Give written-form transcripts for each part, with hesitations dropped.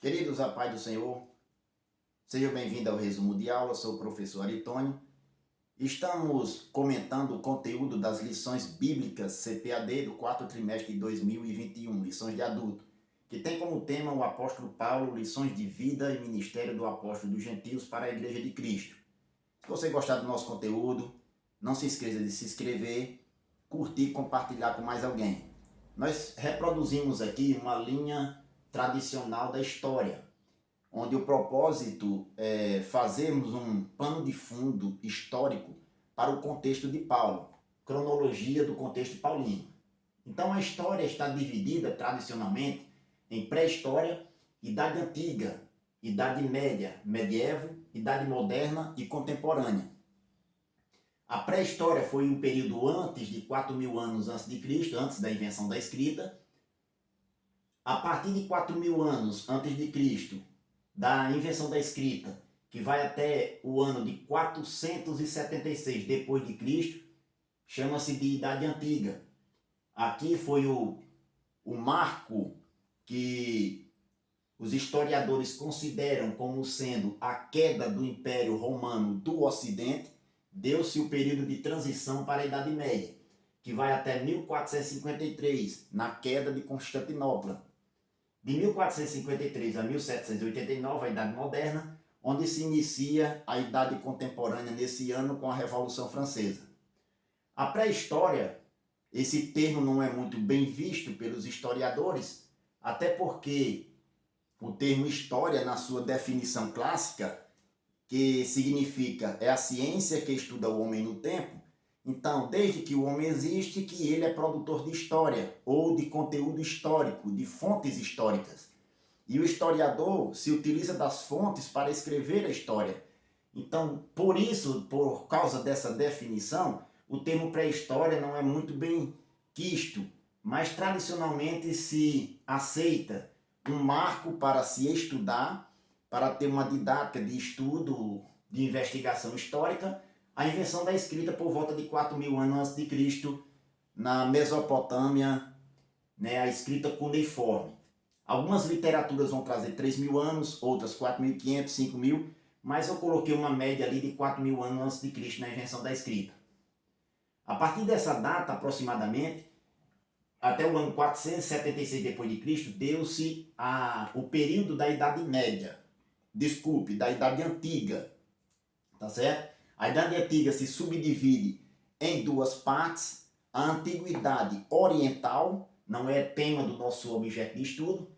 Queridos, a paz do Senhor, seja bem-vindo ao resumo de aula, sou o professor Aritônio. Estamos comentando o conteúdo das lições bíblicas CPAD do quarto trimestre de 2021, lições de adulto, que tem como tema o apóstolo Paulo, lições de vida e ministério do apóstolo dos gentios para a Igreja de Cristo. Se você gostar do nosso conteúdo, não se esqueça de se inscrever, curtir e compartilhar com mais alguém. Nós reproduzimos aqui uma linha tradicional da história, onde o propósito é fazermos um pano de fundo histórico para o contexto de Paulo, cronologia do contexto paulino. Então a história está dividida tradicionalmente em pré-história, idade antiga, idade média, medievo, idade moderna e contemporânea. A pré-história foi um período antes de 4.000 anos antes de Cristo, antes da invenção da escrita. A partir de 4.000 anos antes de Cristo, da invenção da escrita, que vai até o ano de 476 depois de Cristo, chama-se de Idade Antiga. Aqui foi o marco que os historiadores consideram como sendo a queda do Império Romano do Ocidente. Deu-se o período de transição para a Idade Média, que vai até 1453, na queda de Constantinopla. De 1453 a 1789, a Idade Moderna, onde se inicia a Idade Contemporânea nesse ano com a Revolução Francesa. A pré-história, esse termo não é muito bem visto pelos historiadores, até porque o termo história, na sua definição clássica, que significa é a ciência que estuda o homem no tempo, então, desde que o homem existe, que ele é produtor de história, ou de conteúdo histórico, de fontes históricas. E o historiador se utiliza das fontes para escrever a história. Então, por isso, por causa dessa definição, o termo pré-história não é muito bem quisto, mas tradicionalmente se aceita um marco para se estudar, para ter uma didática de estudo, de investigação histórica, a invenção da escrita por volta de 4.000 anos antes de Cristo, na Mesopotâmia, a escrita cuneiforme. Algumas literaturas vão trazer 3.000 anos, outras 4.500, 5.000, mas eu coloquei uma média ali de 4.000 anos antes de Cristo na invenção da escrita. A partir dessa data, aproximadamente, até o ano 476 depois de Cristo, deu-se o período da Idade Média, da Idade Antiga, tá certo? A Idade Antiga se subdivide em duas partes: a Antiguidade Oriental, não é tema do nosso objeto de estudo,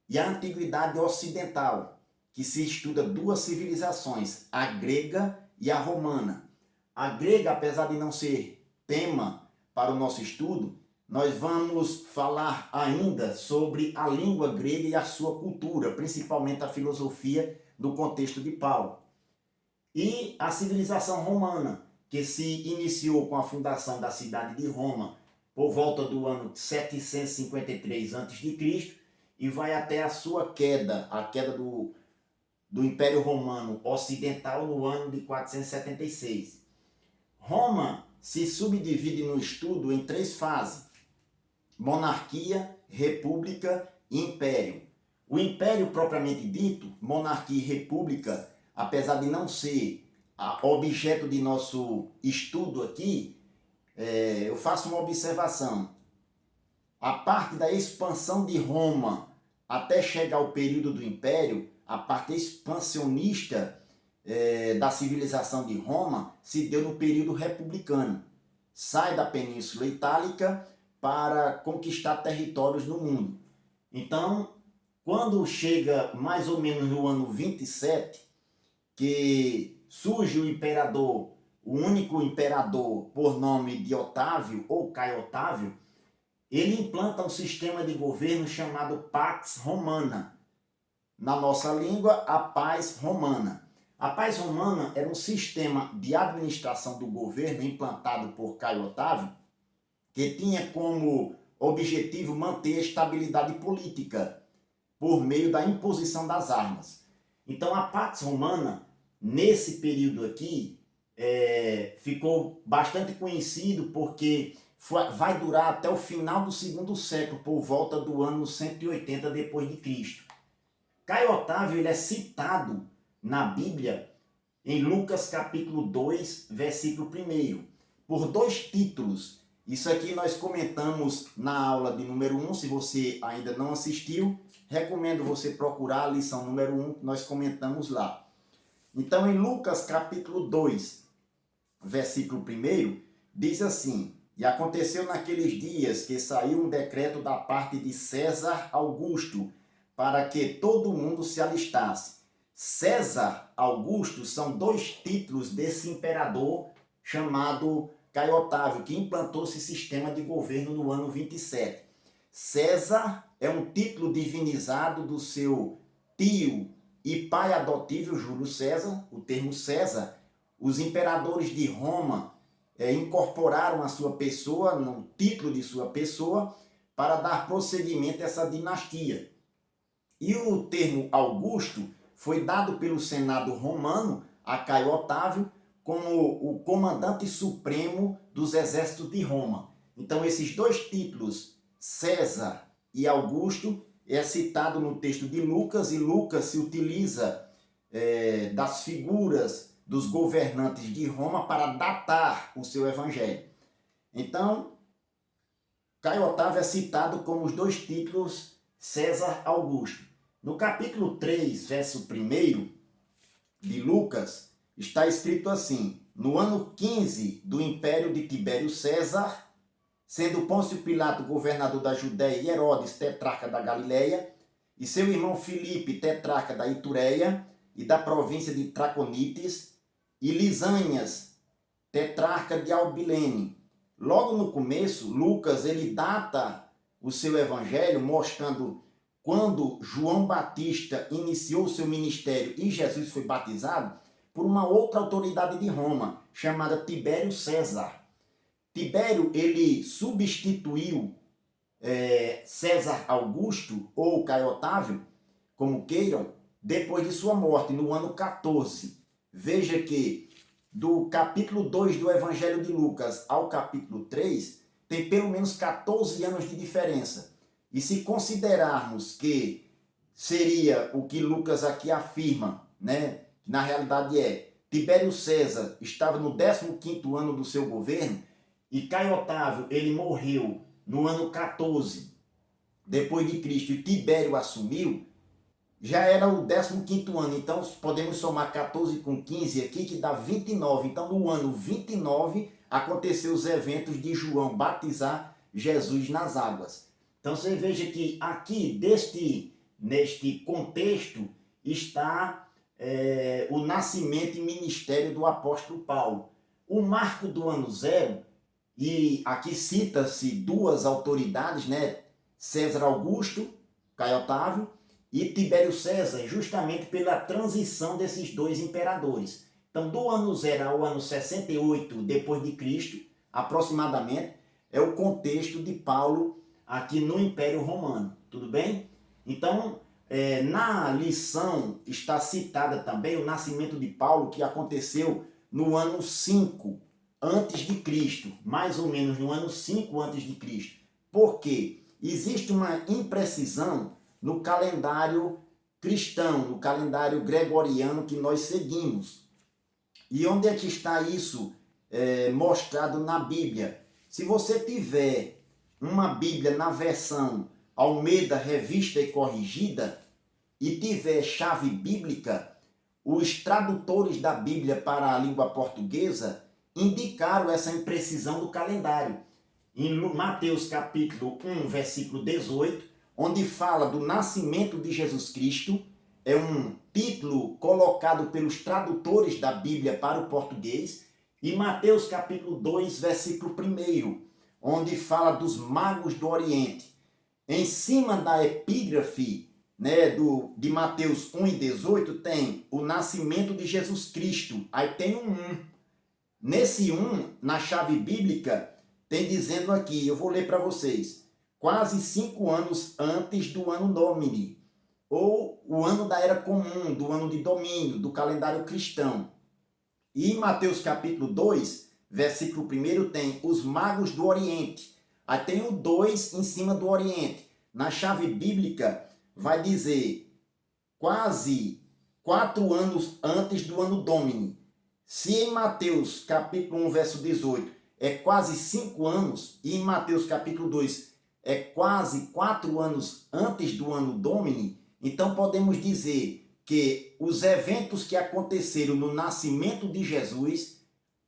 e a Antiguidade Ocidental, que se estuda duas civilizações, a grega e a romana. A grega, apesar de não ser tema para o nosso estudo, nós vamos falar ainda sobre a língua grega e a sua cultura, principalmente a filosofia do contexto de Paulo. E a civilização romana, que se iniciou com a fundação da cidade de Roma por volta do ano 753 a.C. e vai até a sua queda, a queda do Império Romano Ocidental no ano de 476. Roma se subdivide no estudo em três fases: monarquia, república e império. O império propriamente dito, monarquia e república, apesar de não ser objeto de nosso estudo aqui, eu faço uma observação. A parte da expansão de Roma até chegar ao período do Império, a parte expansionista da civilização de Roma se deu no período republicano. Sai da Península Itálica para conquistar territórios no mundo. Então, quando chega mais ou menos no ano 27, que surge o imperador, o único imperador por nome de Otávio, ou Caio Otávio, ele implanta um sistema de governo chamado Pax Romana. Na nossa língua, a paz romana. A paz romana era um sistema de administração do governo implantado por Caio Otávio, que tinha como objetivo manter a estabilidade política por meio da imposição das armas. Então a Pax Romana, nesse período aqui, ficou bastante conhecido porque vai durar até o final do segundo século, por volta do ano 180 depois de Cristo. Caio Otávio ele é citado na Bíblia em Lucas capítulo 2, versículo 1, por dois títulos. Isso aqui nós comentamos na aula de número 1, se você ainda não assistiu, recomendo você procurar a lição número 1, que nós comentamos lá. Então, em Lucas capítulo 2, versículo 1, diz assim: E aconteceu naqueles dias que saiu um decreto da parte de César Augusto, para que todo mundo se alistasse. César Augusto são dois títulos desse imperador chamado Caio Otávio, que implantou esse sistema de governo no ano 27. César é um título divinizado do seu tio e pai adotivo Júlio César. O termo César, os imperadores de Roma incorporaram a sua pessoa, no título de sua pessoa, para dar prosseguimento a essa dinastia. E o termo Augusto foi dado pelo Senado romano a Caio Otávio como o comandante supremo dos exércitos de Roma. Então, esses dois títulos, César e Augusto, é citado no texto de Lucas, e Lucas se utiliza das figuras dos governantes de Roma para datar o seu evangelho. Então, Caio Otávio é citado como os dois títulos César Augusto. No capítulo 3, verso 1 de Lucas, está escrito assim: No ano 15 do império de Tibério César, sendo Pôncio Pilato governador da Judéia e Herodes tetrarca da Galileia, e seu irmão Filipe tetrarca da Itureia e da província de Traconites, e Lisânias tetrarca de Albilene. Logo no começo, Lucas ele data o seu evangelho mostrando quando João Batista iniciou o seu ministério e Jesus foi batizado por uma outra autoridade de Roma, chamada Tibério César. Tibério ele substituiu César Augusto, ou Caio Otávio, como queiram, depois de sua morte, no ano 14. Veja que do capítulo 2 do Evangelho de Lucas ao capítulo 3, tem pelo menos 14 anos de diferença. E se considerarmos que seria o que Lucas aqui afirma, né, que na realidade Tibério César estava no 15º ano do seu governo, e Caio Otávio ele morreu no ano 14 depois de Cristo, e Tibério assumiu, já era o 15º ano. Então podemos somar 14 com 15 aqui, que dá 29. Então no ano 29 aconteceu os eventos de João batizar Jesus nas águas. Então você veja que aqui, neste contexto, está o nascimento e ministério do apóstolo Paulo. O marco do ano zero, e aqui cita-se duas autoridades, né? César Augusto, Caio Otávio, e Tibério César, justamente pela transição desses dois imperadores. Então, do ano zero ao ano 68 depois de Cristo, aproximadamente, é o contexto de Paulo aqui no Império Romano, tudo bem? Então, na lição está citada também o nascimento de Paulo, que aconteceu no ano 5 antes de Cristo, mais ou menos no ano 5 antes de Cristo. Por quê? Existe uma imprecisão no calendário cristão, no calendário gregoriano que nós seguimos. E onde é que está isso mostrado na Bíblia? Se você tiver uma Bíblia na versão Almeida Revista e Corrigida e tiver chave bíblica, os tradutores da Bíblia para a língua portuguesa indicaram essa imprecisão do calendário. Em Mateus capítulo 1, versículo 18, onde fala do nascimento de Jesus Cristo, é um título colocado pelos tradutores da Bíblia para o português, e Mateus capítulo 2, versículo 1, onde fala dos magos do Oriente. Em cima da epígrafe, né, de Mateus 1 e 18, tem o nascimento de Jesus Cristo. Aí tem um 1. Nesse 1, na chave bíblica, tem dizendo aqui, eu vou ler para vocês, quase 5 anos antes do ano Domini, ou o ano da Era Comum, do ano de domínio, do calendário cristão. E em Mateus capítulo 2, versículo 1, tem os magos do Oriente. Aí tem o 2 em cima do Oriente. Na chave bíblica vai dizer quase 4 anos antes do ano Domini. Se em Mateus capítulo 1, verso 18, é quase 5 anos, e em Mateus capítulo 2 é quase 4 anos antes do ano Domini, então podemos dizer que os eventos que aconteceram no nascimento de Jesus,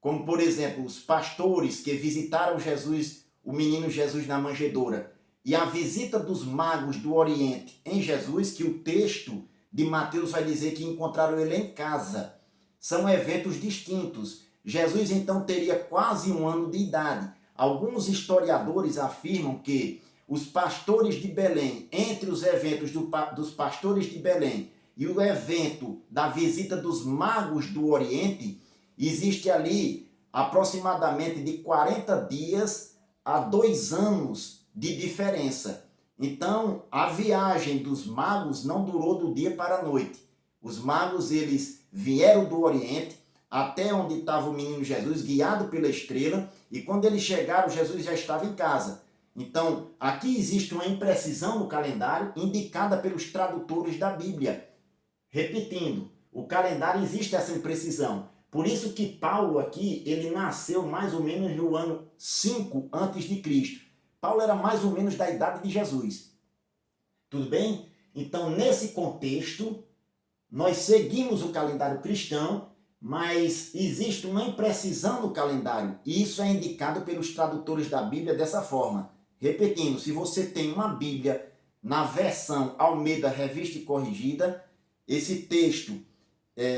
como por exemplo os pastores que visitaram Jesus, o menino Jesus na manjedoura, e a visita dos magos do Oriente em Jesus, que o texto de Mateus vai dizer que encontraram ele em casa, são eventos distintos. Jesus então teria quase 1 ano de idade. Alguns historiadores afirmam que os pastores de Belém, entre os eventos dos pastores de Belém e o evento da visita dos magos do Oriente, existe ali aproximadamente de 40 dias a 2 anos de diferença. Então, a viagem dos magos não durou do dia para a noite. Os magos, eles vieram do Oriente até onde estava o menino Jesus, guiado pela estrela, e quando eles chegaram, Jesus já estava em casa. Então, aqui existe uma imprecisão no calendário indicada pelos tradutores da Bíblia. Repetindo, o calendário existe essa imprecisão. Por isso que Paulo aqui, ele nasceu mais ou menos no ano 5 antes de Cristo. Paulo era mais ou menos da idade de Jesus. Tudo bem? Então, nesse contexto, nós seguimos o calendário cristão, mas existe uma imprecisão no calendário. E isso é indicado pelos tradutores da Bíblia dessa forma. Repetindo, se você tem uma Bíblia na versão Almeida Revista e Corrigida, esse texto,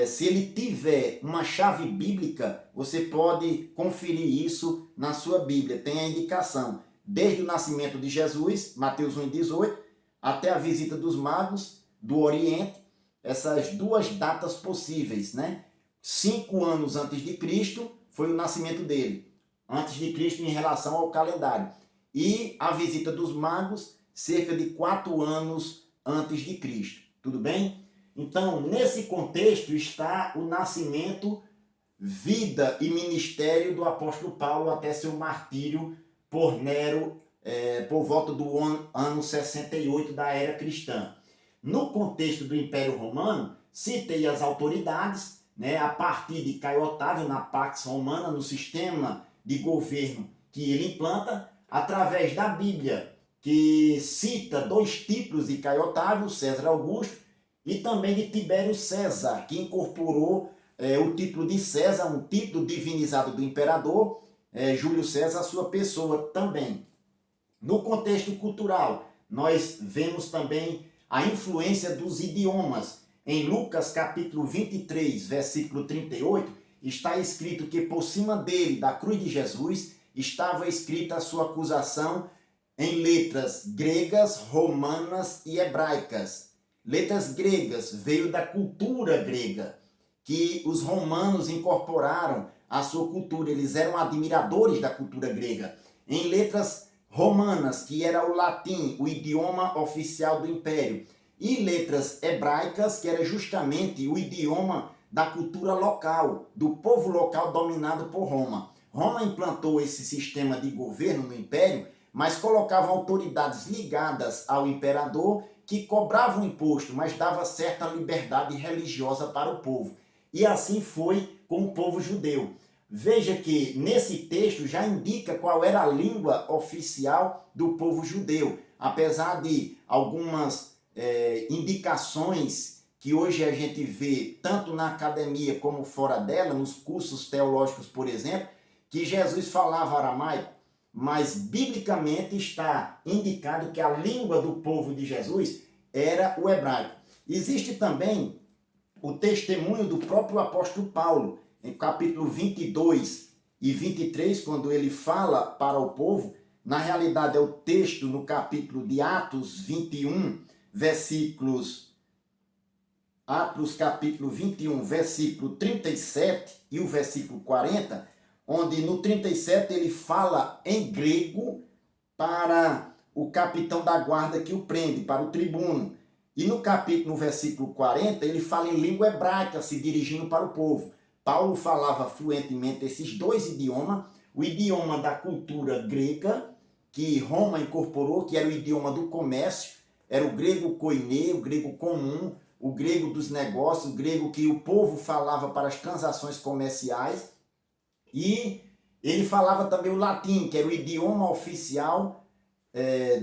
se ele tiver uma chave bíblica, você pode conferir isso na sua Bíblia. Tem a indicação, desde o nascimento de Jesus, Mateus 1,18, até a visita dos magos do Oriente, essas duas datas possíveis, né? 5 anos antes de Cristo foi o nascimento dele, antes de Cristo em relação ao calendário. E a visita dos magos, cerca de 4 anos antes de Cristo. Tudo bem? Então, nesse contexto está o nascimento, vida e ministério do apóstolo Paulo até seu martírio por Nero, por volta do ano 68 da era cristã. No contexto do Império Romano, citei as autoridades, né, a partir de Caio Otávio, na Pax Romana, no sistema de governo que ele implanta, através da Bíblia, que cita 2 títulos de Caio Otávio, César Augusto, e também de Tibério César, que incorporou o título de César, um título divinizado do imperador, Júlio César, a sua pessoa também. No contexto cultural, nós vemos também a influência dos idiomas. Em Lucas capítulo 23, versículo 38, está escrito que por cima dele, da cruz de Jesus, estava escrita a sua acusação em letras gregas, romanas e hebraicas. Letras gregas veio da cultura grega, que os romanos incorporaram à sua cultura. Eles eram admiradores da cultura grega. Em letras romanas, que era o latim, o idioma oficial do império, e letras hebraicas, que era justamente o idioma da cultura local, do povo local dominado por Roma. Roma implantou esse sistema de governo no império, mas colocava autoridades ligadas ao imperador que cobravam imposto, mas dava certa liberdade religiosa para o povo. E assim foi com o povo judeu. Veja que nesse texto já indica qual era a língua oficial do povo judeu, apesar de algumas indicações que hoje a gente vê tanto na academia como fora dela, nos cursos teológicos, por exemplo, que Jesus falava aramaico, mas biblicamente está indicado que a língua do povo de Jesus era o hebraico. Existe também o testemunho do próprio apóstolo Paulo, em capítulo 22 e 23, quando ele fala para o povo. Na realidade é o texto no capítulo de Atos 21, Atos capítulo 21, versículo 37 e o versículo 40, onde no 37 ele fala em grego para o capitão da guarda que o prende, para o tribuno. E no versículo 40, ele fala em língua hebraica, se dirigindo para o povo. Paulo falava fluentemente esses 2 idiomas, o idioma da cultura grega, que Roma incorporou, que era o idioma do comércio, era o grego koiné, o grego comum, o grego dos negócios, o grego que o povo falava para as transações comerciais, e ele falava também o latim, que era o idioma oficial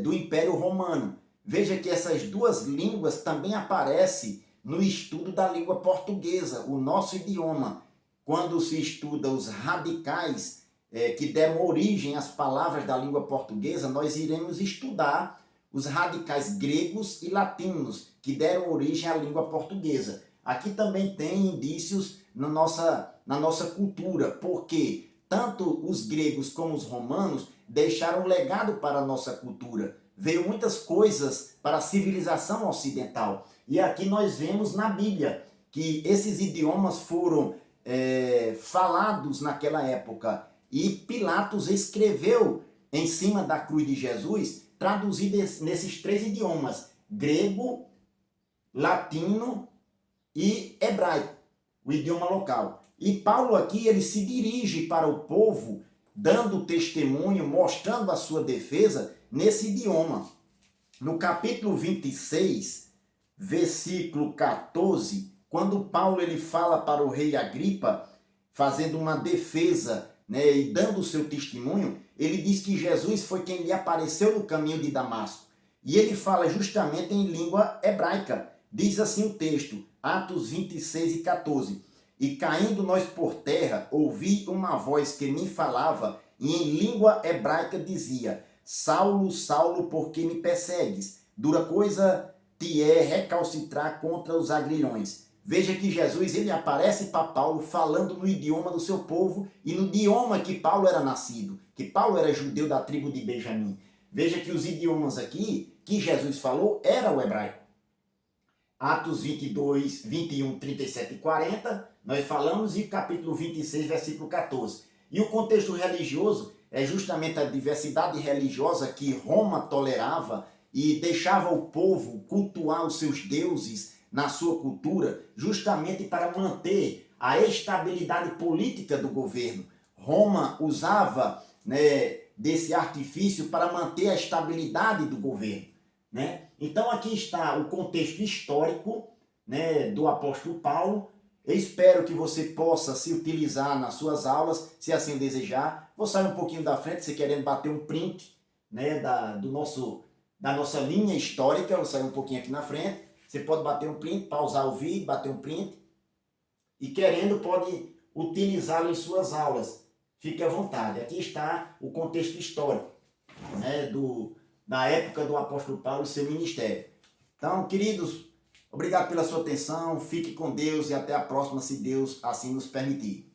do Império Romano. Veja que essas duas línguas também aparecem no estudo da língua portuguesa, o nosso idioma. Quando se estuda os radicais que deram origem às palavras da língua portuguesa, nós iremos estudar os radicais gregos e latinos que deram origem à língua portuguesa. Aqui também tem indícios na nossa cultura, porque tanto os gregos como os romanos deixaram um legado para a nossa cultura. Veio muitas coisas para a civilização ocidental. E aqui nós vemos na Bíblia que esses idiomas foram falados naquela época. E Pilatos escreveu em cima da cruz de Jesus, traduzido nesses 3 idiomas, grego, latino e hebraico, o idioma local. E Paulo aqui, ele se dirige para o povo, dando testemunho, mostrando a sua defesa nesse idioma. No capítulo 26, versículo 14, quando Paulo ele fala para o rei Agripa, fazendo uma defesa, e dando o seu testemunho, ele diz que Jesus foi quem lhe apareceu no caminho de Damasco. E ele fala justamente em língua hebraica. Diz assim o texto, Atos 26 e 14. E caindo nós por terra, ouvi uma voz que me falava, e em língua hebraica dizia, Saulo, Saulo, por que me persegues? Dura coisa te é recalcitrar contra os agrilhões. Veja que Jesus ele aparece para Paulo falando no idioma do seu povo e no idioma que Paulo era nascido, que Paulo era judeu da tribo de Benjamim. Veja que os idiomas aqui que Jesus falou era o hebraico. Atos 22, 21, 37 e 40, nós falamos, e capítulo 26, versículo 14. E o contexto religioso é justamente a diversidade religiosa que Roma tolerava e deixava o povo cultuar os seus deuses na sua cultura, justamente para manter a estabilidade política do governo. Roma usava desse artifício para manter a estabilidade do governo. Então aqui está o contexto histórico do apóstolo Paulo. Eu espero que você possa se utilizar nas suas aulas, se assim desejar. Vou sair um pouquinho da frente, se querendo bater um print da nossa linha histórica. Vou sair um pouquinho aqui na frente. Você pode bater um print, pausar o vídeo, bater um print. E querendo, pode utilizá-lo em suas aulas. Fique à vontade. Aqui está o contexto histórico da época do apóstolo Paulo e seu ministério. Então, queridos, obrigado pela sua atenção. Fique com Deus e até a próxima, se Deus assim nos permitir.